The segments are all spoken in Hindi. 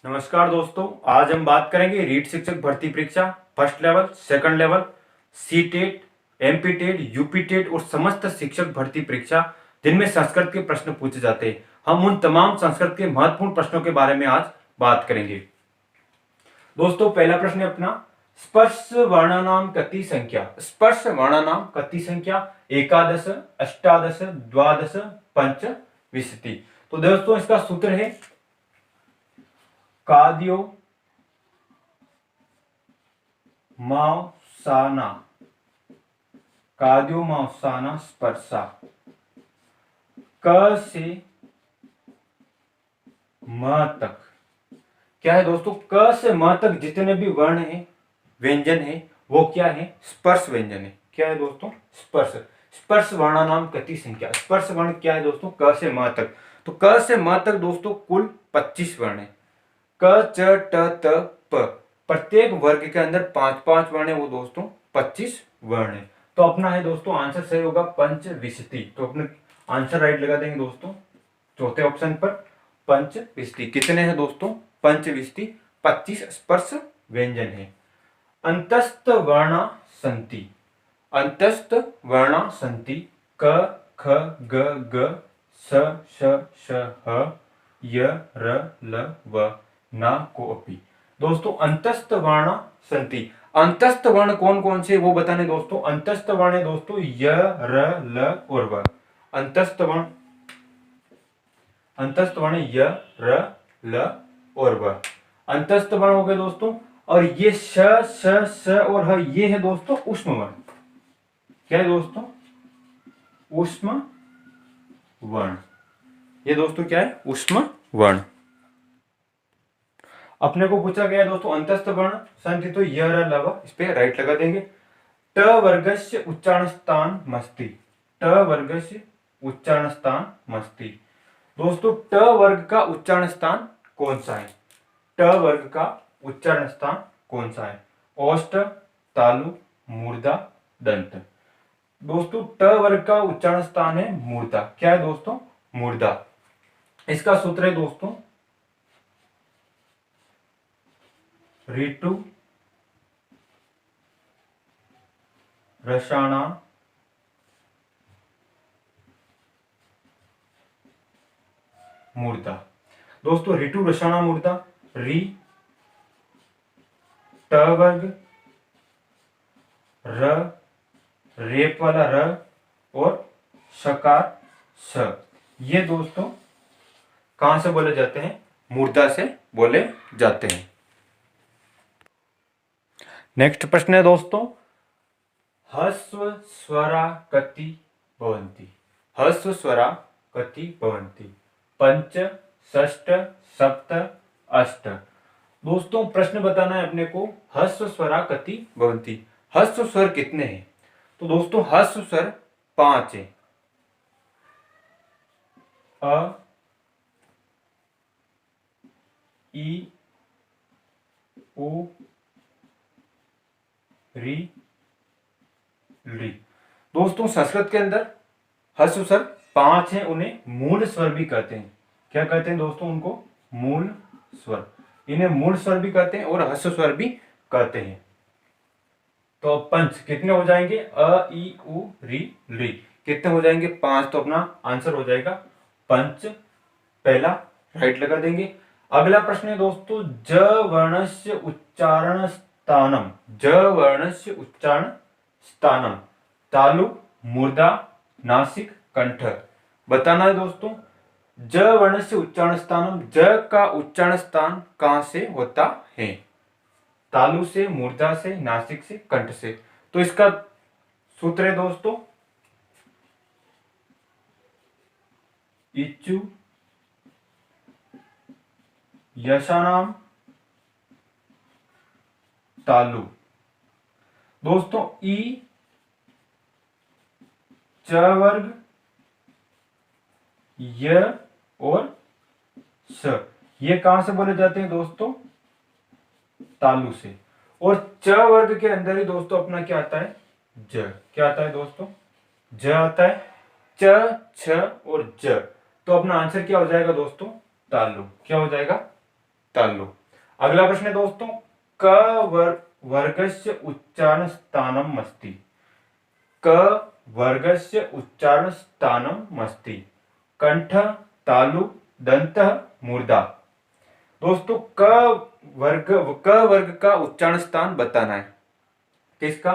नमस्कार दोस्तों, आज हम बात करेंगे रीट शिक्षक भर्ती परीक्षा first level, second level, C TET, MP TET, UP TET और समस्त शिक्षक भर्ती परीक्षा जिनमें संस्कृत के प्रश्न पूछे जाते हैं। हम उन तमाम संस्कृत के महत्वपूर्ण प्रश्नों के बारे में आज बात करेंगे। दोस्तों, पहला प्रश्न है अपना, स्पर्श वर्णानाम कति संख्या। स्पर्श वर्णानाम कति संख्या एकादश, अष्टादश, द्वादश, पंचविंशति। तो दोस्तों, इसका सूत्र है काद्यो मावसाना, काद्यो मावसाना स्पर्शा। क से म तक क्या है दोस्तों? क से म तक जितने भी वर्ण हैं, व्यंजन है, वो क्या है? स्पर्श व्यंजन है। क्या है दोस्तों? स्पर्श। स्पर्श वर्णानाम कति संख्या। स्पर्श वर्ण क्या है दोस्तों? क से म तक। तो क से म तक दोस्तों कुल 25 वर्ण है। क च ट त प, प्रत्येक वर्ग के अंदर 5-5 वर्ण है, वो दोस्तों 25 वर्ण है। तो अपना है दोस्तों आंसर सही होगा पंचविंशति। तो अपने आंसर राइट लगा देंगे दोस्तों चौथे ऑप्शन पर, पंचविंशति। कितने हैं दोस्तों? पंचविंशति, 25 स्पर्श व्यंजन है। अंतस्थ वर्णा संति। अंतस्थ वर्णा संति क ख ग ग स श श ह य र ल व ना कोपी। दोस्तों, अंतस्थ वर्ण संति। अंतस्थ वर्ण कौन कौन से वो बताने दोस्तों। अंतस्थ वर्ण है दोस्तों य र ल और व। अंतस्थ वर्ण, अंतस्थ वर्ण य र ल और व, अंतस्थ वर्ण हो गए दोस्तों। और ये श श स और ह, ये है दोस्तों ऊष्म वर्ण। क्या है दोस्तों? ऊष्म वर्ण। ये दोस्तों क्या है? ऊष्म वर्ण। अपने को पूछा गया दोस्तों अंतस्थ वर्ण संति, तो य र ल व, इस पे राइट लगा देंगे। ट वर्गस्य उच्चारण स्थान मस्ति। ट वर्गस्य उच्चारण स्थान मस्ति। दोस्तों, ट वर्ग का उच्चारण स्थान कौन सा है? ट वर्ग का उच्चारण स्थान कौन सा है? औष्ठ, तालु, मूर्धा, दंत। दोस्तों, ट वर्ग का उच्चारण स्थान है मूर्धा। क्या है दोस्तों? मूर्धा। इसका सूत्र है दोस्तों ऋतु रसाणा मूर्धा। दोस्तों, ऋतु रसाणा मूर्धा, री ट वर्ग, र रेप वाला र और शकार स, ये दोस्तों कहां से बोले जाते हैं? मूर्धा से बोले जाते हैं। नेक्स्ट प्रश्न है दोस्तों, ह्रस्व स्वरा कति भवन्ति। ह्रस्व स्वरा कति भवन्ति? पंच, षष्ठ, सप्त, अष्ट। दोस्तों, प्रश्न बताना है अपने को, ह्रस्व स्वरा कति भवन्ति, ह्रस्व स्वर कितने हैं? तो दोस्तों ह्रस्व स्वर 5 है। अ, ई, उ, री, ली। दोस्तों, संस्कृत के अंदर ह्रस्व स्वर 5 हैं, उन्हें मूल स्वर भी कहते हैं। क्या कहते हैं दोस्तों? उनको मूल स्वर। इन्हें मूल स्वर भी कहते हैं और ह्रस्व स्वर भी कहते हैं। तो पंच कितने हो जाएंगे? अ, ई, उ, री, ली। कितने हो जाएंगे? 5। तो अपना आंसर हो जाएगा पंच, पहला राइट लगा देंगे। अगला प्रश्न है दोस्तों, ज वर्णस्य उच्चारण स्थानम। ज वर्णस्य उच्चारण स्थानम तालु, मूर्धा, नासिक, कंठ। बताना है दोस्तों, ज वर्ण से उच्चारण स्थानम, ज का उच्चारण स्थान कहां से होता है? तालु से, मूर्धा से, नासिक से, कंठ से। तो इसका सूत्र है दोस्तों इच्चु यशानाम तालु। दोस्तों, ई, च वर्ग, य और स, ये कहां से बोले जाते हैं दोस्तों? तालु से। और च वर्ग के अंदर ही दोस्तों अपना क्या आता है? ज। क्या आता है दोस्तों? ज आता है। च, छ और ज। तो अपना आंसर क्या हो जाएगा दोस्तों? तालु। क्या हो जाएगा? तालु। अगला प्रश्न है दोस्तों, क वर्गस्य उच्चारण स्थानम अस्ति। क वर्गस्य उच्चारण स्थानम अस्ति। कंठ, तालु, दंत, मूर्धा। दोस्तों क वर्ग का उच्चारण स्थान बताना है। किसका?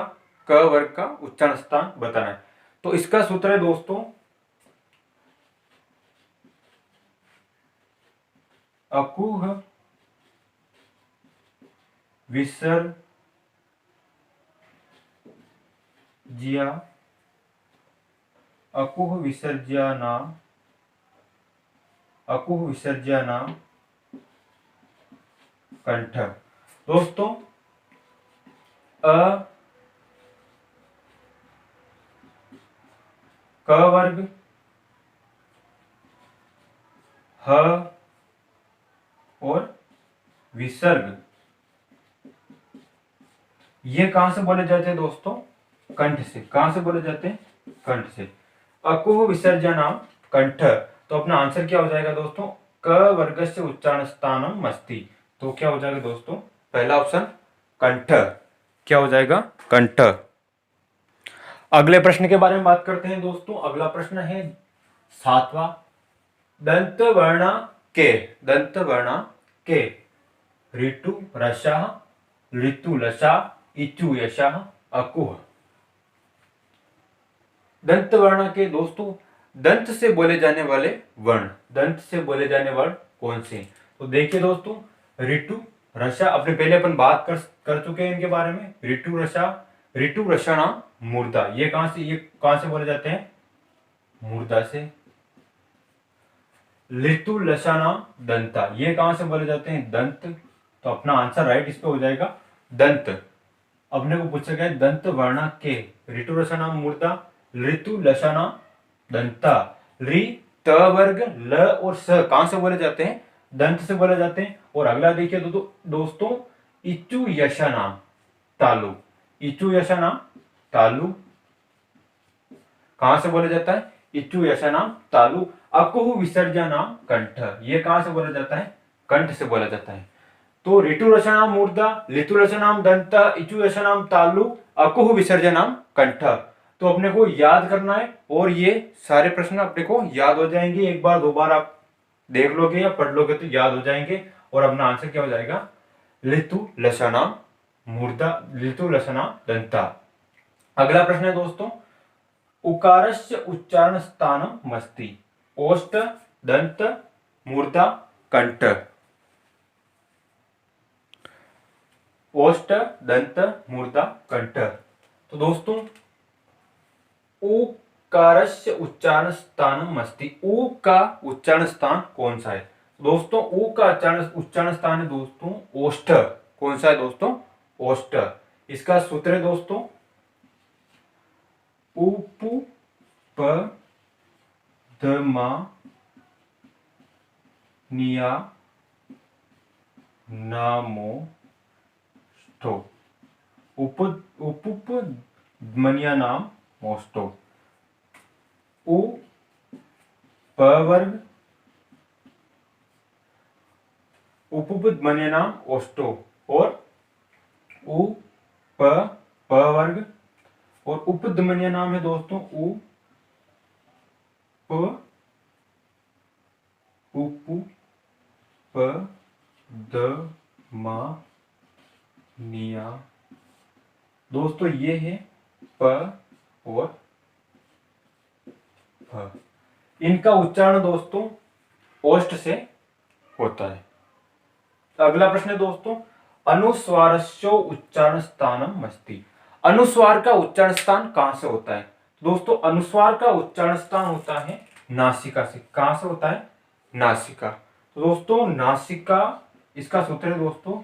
क वर्ग का उच्चारण स्थान बताना है। तो इसका सूत्र है दोस्तों, अकुह विसर्ज्या, अकुह विसर्ज्या नाम, अकुह विसर्ज्या नाम कंठ। दोस्तों अ क वर्ग, ह और विसर्ग, ये कहां से बोले जाते हैं दोस्तों? कंठ से। कहां से बोले जाते हैं? कंठ से। अकुह विसर्जनाम कंठ। तो अपना आंसर क्या हो जाएगा दोस्तों? क वर्गस्य उच्चारण स्थानम अस्ति। तो क्या हो जाएगा दोस्तों? पहला ऑप्शन कंठ। क्या हो जाएगा? कंठ। अगले प्रश्न के बारे में बात करते हैं दोस्तों। अगला प्रश्न है 7वां, दंत वर्णा के, दंत वर्णा के ऋतु रसा, ऋतु लसा, इचु यशा, अकुह। दंत वर्ण के दोस्तों, दंत से बोले जाने वाले वर्ण, दंत से बोले जाने वर्ण कौन से? तो देखिए दोस्तों, ऋतु रसा, अपने पहले अपन बात कर चुके हैं इनके बारे में। ऋतु रसा, ऋतु रसाना मूर्धा, ये कहां से बोले जाते हैं? मूर्धा से। ऋतु लसाना दंता, ये कहां से बोले जाते हैं? दंत। तो अपना आंसर राइट इस पे हो जाएगा दंत। अपने को पूछा गया दंत वर्णा के, ऋतु रसाना मूर्धा, ऋतु लसाना दंता। रि त वर्ग ल और स कहां से बोले जाते हैं? दंत से बोले जाते हैं। और अगला देखिए दोस्तों, इचु यशा नाम तालु, इचु यशा नाम तालु कहां से बोला जाता है? इचु यशा नाम तालु। अकुह विसर्जन नाम कंठ, ये कहां से बोला जाता है? कंठ से बोला जाता है। तो ऋतु रचनाम मूर्धा, ऋतु रचनाम दंत, इचु रचनाम तालु, अकुह विसर्जनाम कंठ। तो अपने को याद करना है और ये सारे प्रश्न अपने को याद हो जाएंगे। एक बार दो बार आप देख लोगे या पढ़ लोगे तो याद हो जाएंगे। और अपना आंसर क्या हो जाएगा? ऋतु लसनाम मूर्धा, ऋतु लसनाम दंता। अगला प्रश्न है दोस्तों, उकारस्य उच्चारण स्थानम अस्ति। ओष्ठ, दंत, मूर्धा, कंठ। ओष्ठ, दंत, मूर्धा, कंठ। तो दोस्तों उकारस्य उच्चारण स्थानम अस्ति, उ का उच्चारण स्थान कौन सा है? दोस्तों उ का उच्चारण स्थान है दोस्तों ओष्ठ। कौन सा है दोस्तों? ओष्ठ। इसका सूत्र है दोस्तों, उपु प ध मा निया नामो स्टो। उपुप ध्मनिया नाम मोस्टो। उ प वर्ग, उपुप ध्मनिया नाम ओस्टो। और उ प वर्ग और उपध्मनिया नाम है दोस्तों उ प उपु प द मा निया। दोस्तों ये है प और फ। इनका उच्चारण दोस्तों ओष्ठ से होता है। अगला प्रश्न है दोस्तों, अनुस्वारस्यो उच्चारण स्थानम अस्ति। अनुस्वार का उच्चारण स्थान कहां से होता है? दोस्तों अनुस्वार का उच्चारण स्थान होता है नासिका से। कहां से होता है? नासिका। तो दोस्तों नासिका, इसका सूत्र है दोस्तों,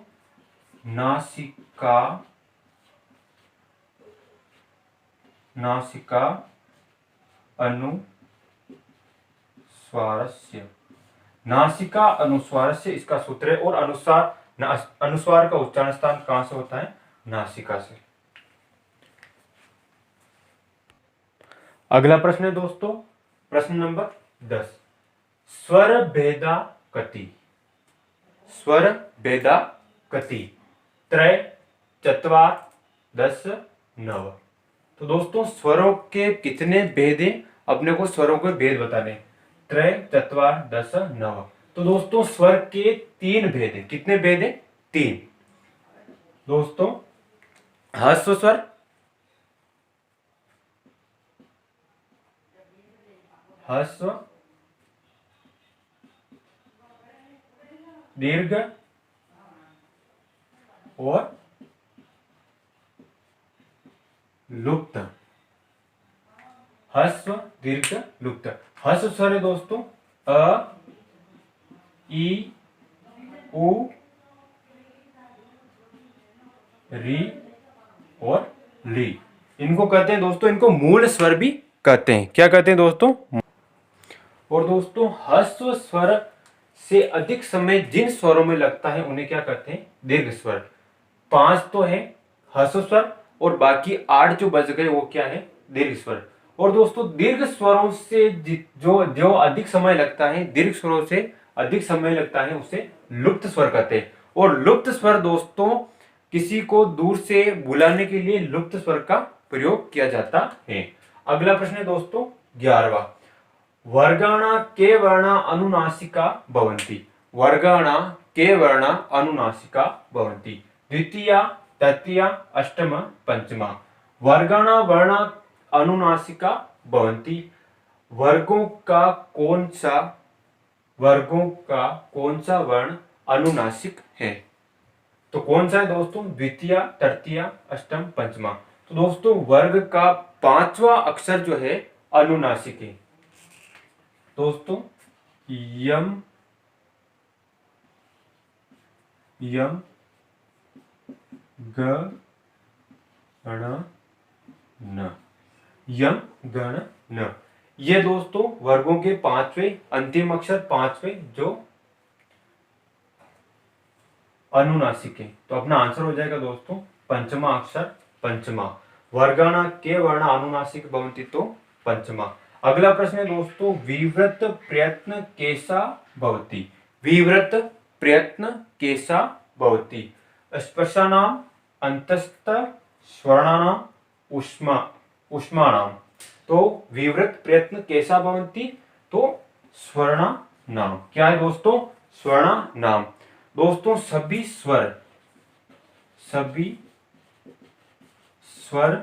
नासिका, नासिका अनुस्वारस्य, नासिका अनुस्वारस्य इसका सूत्र है। और अनुस्वार का उच्चारण स्थान कहां से होता है? नासिका से। अगला प्रश्न है दोस्तों, प्रश्न नंबर 10, स्वर भेदा कति। स्वर भेदा कति। त्रय चत्वार दस नव। तो दोस्तों स्वरों के कितने भेद हैं, अपने को स्वरों के भेद बताने। त्रय चत्वार दस नव। तो दोस्तों स्वर के तीन भेद हैं। कितने भेद हैं? तीन। दोस्तों ह्रस्व स्वर, ह्रस्व, दीर्घ और लुप्त। ह्रस्व दीर्घ लुप्त। ह्रस्व स्वर है दोस्तों अ, ई, उ, री और ली। इनको कहते हैं दोस्तों, इनको मूल स्वर भी कहते हैं। क्या कहते हैं दोस्तों? और दोस्तों ह्रस्व स्वर से अधिक समय जिन स्वरों में लगता है उन्हें क्या कहते हैं? दीर्घ स्वर। 5 तो है ह्रस्व स्वर और बाकी 8 जो बच गए वो क्या है? दीर्घ स्वर। और दोस्तों दीर्घ स्वरों से जो जो अधिक समय लगता है, दीर्घ स्वरों से अधिक समय लगता है, उसे लुप्त स्वर कहते हैं। और लुप्त स्वर दोस्तों किसी को दूर से बुलाने के लिए लुप्त स्वर का प्रयोग किया जाता है। अगला प्रश्न है दोस्तों 11वां। वर्गाणा के वर्णा अनुनासिका भवन्ति। वर्गाणा के वर्णा अनुनासिका भवन्ति। द्वितीया तृतीया अष्टम पंचमा। वर्गाणा वर्णा अनुनासिका भवन्ति। वर्गों का कौन सा वर्ण अनुनासिक है? तो कौन सा है दोस्तों? द्वितीय तृतीय अष्टम पंचमा। तो दोस्तों वर्ग का 5वां अक्षर जो है अनुनासिक है दोस्तों। यम, यम, ग, ण, न। यम गण न। ये दोस्तों वर्गों के 5वें अंतिम अक्षर, 5वें जो अनुनासिक है। तो अपना आंसर हो जाएगा दोस्तों पंचमा अक्षर पंचमा। वर्गाणा के वर्ण अनुनासिक भवन्ति तो पंचमा। अगला प्रश्न है दोस्तों विवृत प्रयत्न केसा भवति। विवृत प्रयत्न केसा भवति। स्पर्शानाम अंतस्थ स्वर्णानाम उष्माणाम। तो विवृत प्रयत्न कैसा भवन्ति? तो स्वर्णा नाम। क्या है दोस्तों? स्वर्णा नाम। दोस्तों सभी स्वर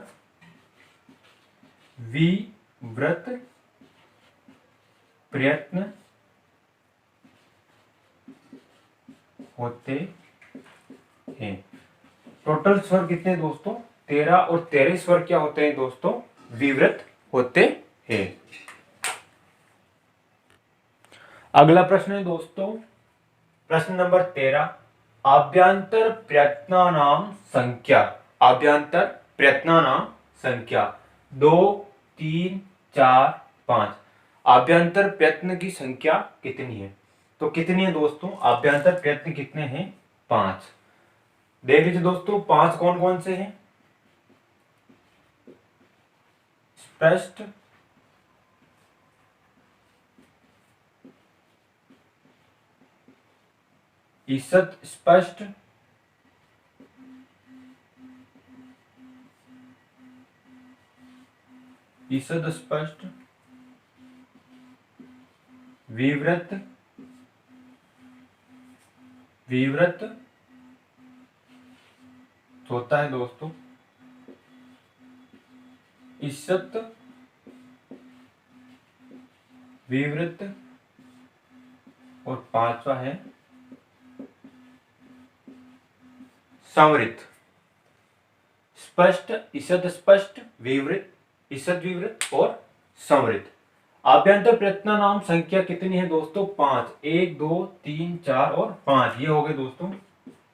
विवृत प्रयत्न होते हैं। टोटल स्वर कितने दोस्तों? 13 और 13 स्वर क्या होते हैं दोस्तों? विवृत होते हैं। अगला प्रश्न है दोस्तों प्रश्न नंबर 13। आभ्यंतर प्रयत्नानाम संख्या। आभ्यंतर प्रयत्नानाम संख्या 2 3 4 5। आभ्यंतर प्रयत्न की संख्या कितनी है? तो कितनी है दोस्तों? आभ्यंतर प्रयत्न कितने हैं? 5। देख लीजिए दोस्तों 5 कौन कौन से हैं? स्पष्ट, ईषद स्पष्ट, ईषद स्पष्ट, विवृत, विवृत होता है दोस्तों ईषद, विवृत और 5वां है संवृत। स्पष्ट, ईषद स्पष्ट, विवृत, ईषद विवृत और संवृत। आभ्यंतर प्रयत्न नाम संख्या कितनी है दोस्तों? 5। 1 2 3 4 और 5 ये हो गए दोस्तों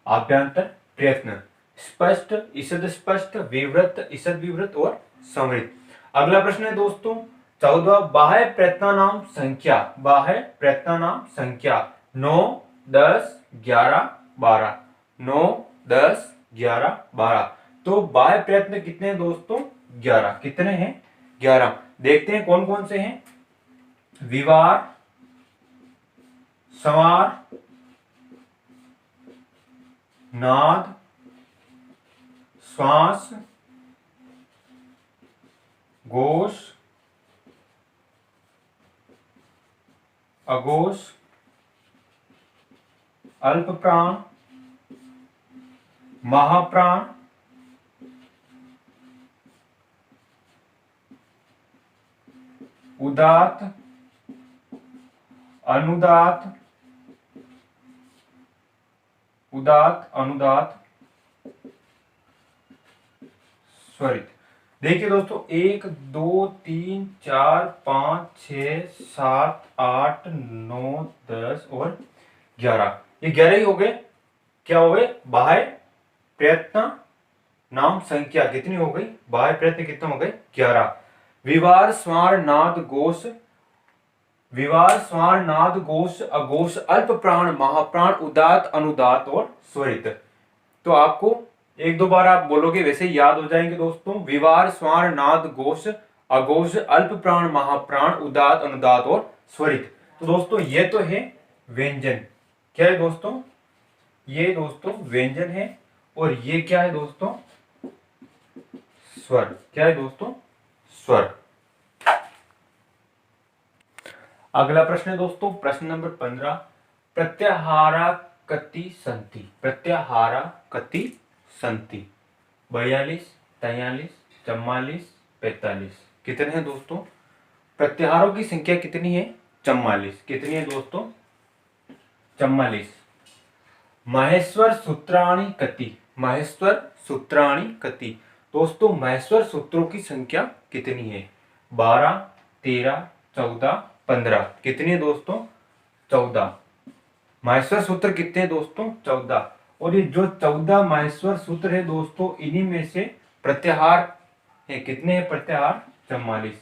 आभ्यंतर प्रयत्न। स्पष्ट, ईषद स्पष्ट, विवृत, ईषद विवृत और संवृत। अगला प्रश्न है दोस्तों 14। बाह्य प्रयत्नानाम संख्या। बाह्य प्रयत्नानाम संख्या 9 10 11 12। 9 10 11 12। तो बाह्य प्रयत्न कितने हैं दोस्तों? 11। कितने हैं? 11। देखते हैं कौन कौन से हैं। विवार, संवार, नाद, श्वास, घोष, अघोष, अल्प प्राण, महाप्राण, उदात्त, अनुदात्त, उदात्त, अनुदात्त, स्वरित। देखिए दोस्तों, 1 2 3 4 5 6 7 8 9 10 और 11, ये 11 ही हो गए। क्या हो गए? बाह्य प्रयत्न नाम संख्या कितनी हो गई? बाह्य प्रयत्न कितने हो गए? 11। विवार, स्वार, नाद, घोष, विवार, स्वार, नाद, घोष, अघोष, अल्प प्राण, महाप्राण, उदात्त, अनुदात्त और स्वरित। तो आपको एक दो बार आप बोलोगे वैसे याद हो जाएंगे दोस्तों। विवार, स्वार, नाद, घोष, अघोष, अल्प प्राण, महाप्राण, उदात्त, अनुदात्त और स्वरित। तो दोस्तों ये तो है व्यंजन। क्या है दोस्तों? ये दोस्तों व्यंजन है। और ये क्या है दोस्तों? स्वर। क्या है दोस्तों? स्वर। अगला प्रश्न है दोस्तों, प्रश्न नंबर 15। प्रत्याहारा कति संति? प्रत्याहारा कति संति? 42, 43, 44, 45। कितने हैं दोस्तों? प्रत्याहारों की संख्या कितनी है? 44। कितनी है दोस्तों? 44। महेश्वर सूत्राणि कति? महेश्वर सूत्राणि कति? दोस्तों महेश्वर सूत्रों की संख्या कितनी है? 12, 13, 14, 15। कितनी है दोस्तों? 14। महेश्वर सूत्र कितने हैं दोस्तों? 14। और ये जो 14 महेश्वर सूत्र है दोस्तों, इन्हीं में से प्रत्याहार है। कितने हैं प्रत्याहार? 44।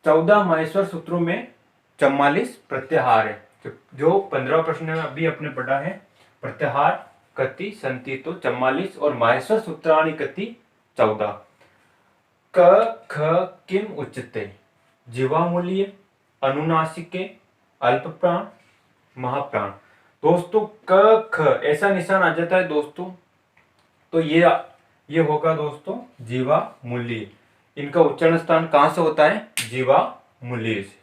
14 महेश्वर सूत्रों में 44 प्रत्याहार है। जो 15 प्रश्न में अभी अपने पढ़ा है, प्रत्याहार कति संति तो 44 और महेश्वर सूत्राणि कति 14। क ख किम उच्यते? जीवामूल्य, अनुनासिके, अल्प प्राण, महाप्राण। दोस्तों क ख ऐसा निशान आ जाता है दोस्तों, तो ये होगा दोस्तों जीवामूल्य। इनका उच्चारण स्थान कहां से होता है? जीवामूल्य से।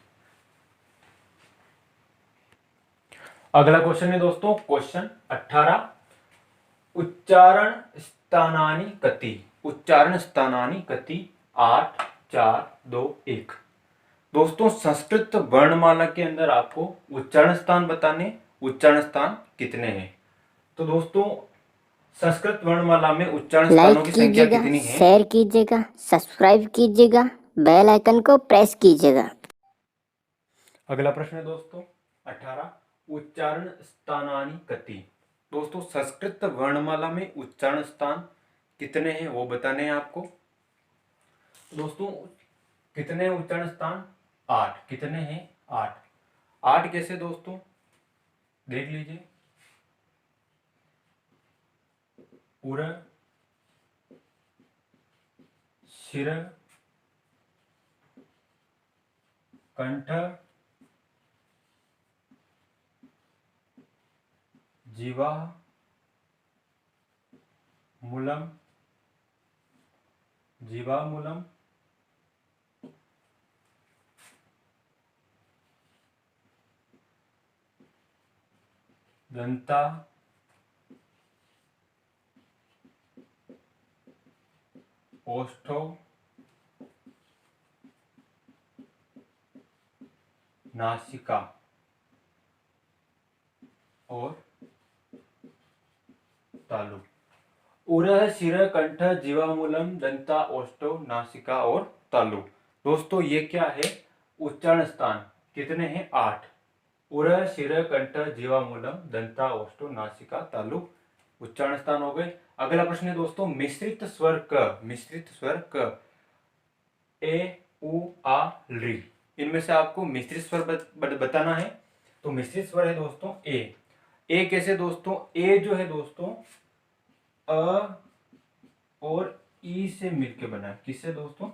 अगला क्वेश्चन है दोस्तों, क्वेश्चन 18। उच्चारण स्थानानि कति? उच्चारण स्थानानि कति? 8, 4, 2, 1। दोस्तों संस्कृत वर्णमाला के अंदर आपको उच्चारण स्थान बताने, उच्चारण स्थान कितने हैं? तो दोस्तों संस्कृत वर्णमाला में उच्चारण स्थानों की संख्या कितनी है? शेयर कीजिएगा, सब्सक्राइब कीजिएगा, बेल आइकन को प्रेस कीजिएगा। अगला प्रश्न है दोस्तों 18। उच्चारण स्थानानि कति? दोस्तों संस्कृत वर्णमाला में उच्चारण स्थान कितने हैं वो बताने हैं आपको। दोस्तों कितने उच्चारण स्थान? 8। कितने हैं? 8। 8 कैसे दोस्तों? देख लीजिए। उर, शिर, कंठ, जीवा, मूलम, जीवामूलम, दंता, ओष्ठो, नासिका और तालु। उरह, शिर, कंठ, जीवामूलम, दंता, ओष्ठो, नासिका और तालु। दोस्तों ये क्या है? उच्चारण स्थान कितने हैं? 8। उरह, शिर, कंठ, जीवामूलम, दंता, ओष्ठो, नासिका, तालु उच्चारण स्थान हो गए। अगला प्रश्न है दोस्तों, मिश्रित स्वर क? मिश्रित स्वर क? ए, उ, आ, ऋ। इनमें से आपको मिश्रित स्वर बताना है। तो मिश्रित स्वर है दोस्तों ए। ए कैसे दोस्तों? ए जो है दोस्तों अ और ई से मिलकर बना है। किससे दोस्तों?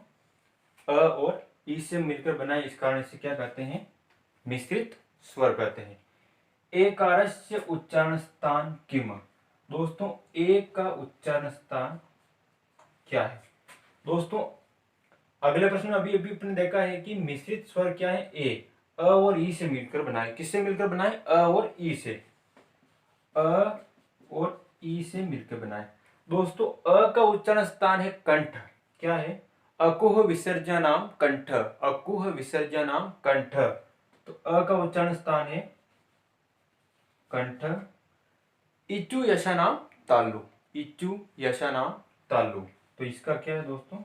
अ और ई से मिलकर बना है। इस कारण से क्या कहते हैं? मिश्रित स्वर कहते हैं। एकारस्य उच्चारण स्थान किम। दोस्तों ए का उच्चारण स्थान क्या है। दोस्तों अगले प्रश्न में अभी अभी अपने देखा है कि मिश्रित स्वर क्या है, ए अ और ई से मिलकर बनाए। किससे मिलकर बनाए, अ और ई से, अ और ई से मिलकर बनाए। दोस्तों अ का उच्चारण स्थान है कंठ। क्या है, अकुह विसर्जनाम कंठ, अकुह विसर्जनाम कंठ। तो अ का उच्चारण स्थान है कंठ। इचु यशानाम तालु, इचु यशानाम तालु। तो इसका क्या है दोस्तों,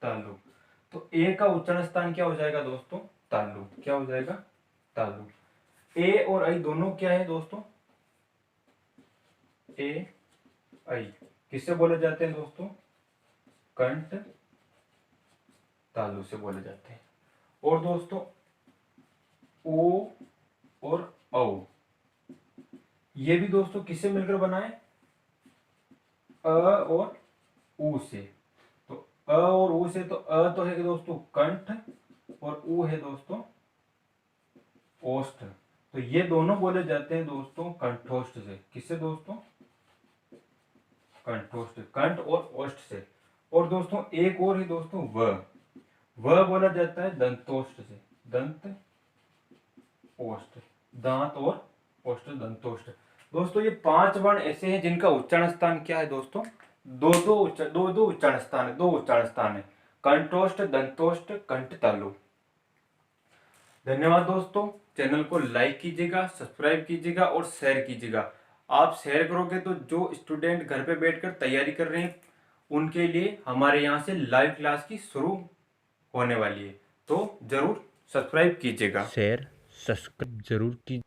तालु। तो ए का उच्चारण स्थान क्या हो जाएगा दोस्तों, तालु। क्या हो जाएगा, तालु। ए और आई दोनों क्या है दोस्तों, ए आई किससे बोले जाते हैं दोस्तों, कंठ तालु से बोले जाते हैं। और दोस्तों ओ और औ ये भी दोस्तों किससे मिलकर बना है, अ और ऊ से। तो अ और ऊ से, तो अ तो है दोस्तों कंठ और ऊ है दोस्तों ओष्ठ। तो ये दोनों बोले जाते हैं दोस्तों कंठोष्ठ से। किससे दोस्तों, कंठोष्ठ, कंठ और ओष्ठ से। और दोस्तों एक और है दोस्तों व बोला जाता है दंतोष्ठ से, दंत ओष्ठ, दांत और ओष्ठ, दंतोष्ठ। दोस्तों ये 5 वर्ण ऐसे हैं जिनका उच्चारण स्थान क्या है दोस्तों, दो दो उच्चारण स्थान है, 2 उच्चारण स्थान है, कंठोष्ठ, दंतोष्ठ, कंठ तालु। धन्यवाद दोस्तों। चैनल को लाइक कीजिएगा, सब्सक्राइब कीजिएगा और शेयर कीजिएगा। आप शेयर करोगे तो जो स्टूडेंट घर पे बैठकर तैयारी कर रहे हैं उनके लिए हमारे यहाँ से लाइव क्लास की शुरू होने वाली है। तो जरूर सब्सक्राइब कीजिएगा, शेयर सब्सक्राइब जरूर कीजिए।